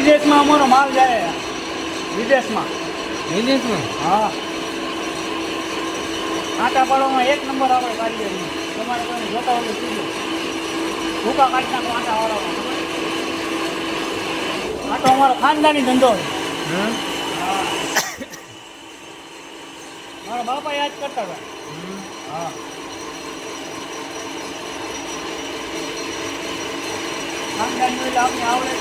વિદેશમાં અમારો માલ જાય વિદેશમાં. હા, આટા પાડવામાં એક નંબર આપણે કારીગરી. તમારે કોઈ જોતા હોય તો કીધું ભૂકા કાઢી નાખો આટા વાળવામાં. આ તો અમારો ખાનદાની ધંધો છે. હા, મારા બાપા યાદ કરતા હતા. હા, ખાનદાની એટલે આપને આવડે.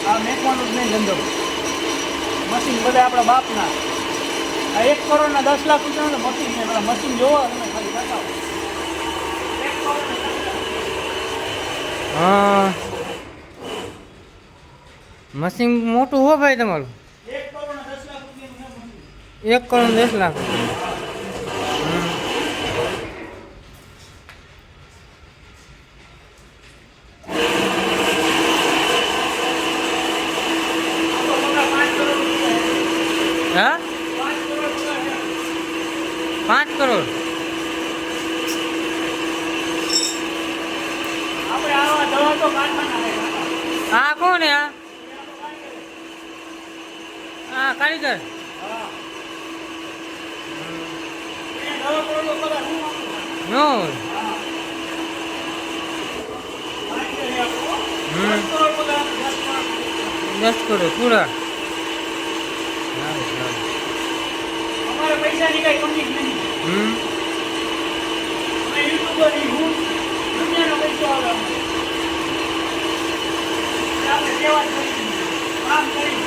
આ મેકવાનો જ નહીં ધંધો. મશીન બધા આપણા બાપના. આ 1 કરોડના 10 લાખ રૂપિયાનું મશીન છે. પેલા મશીન જોવો તમે ખાલી બતાવો. 1 કરોડના 10 લાખ. હા, મશીન મોટું હો ભાઈ તમારું. 1 કરોડના 10 લાખ રૂપિયાનું મશીન. 1 કરોડ 10 લાખ. હા, 5 કરોડ. આપણે આવા દવા તો કારખાના. આ કોણ હે? આ કારીગર. હા, એ દવા કરોડનો પગાર હું આપું. નો. હા, 10 હમ. કરોડ પગાર. 10 કરોડ પૂરા. અમારે પૈસાની કઈ કમી જ નહીં. હમ. અમે યુટ્યુબરની હું દુનિયાનો પૈસો આવે અમને. આપણે સેવા જ કરી કામ કરી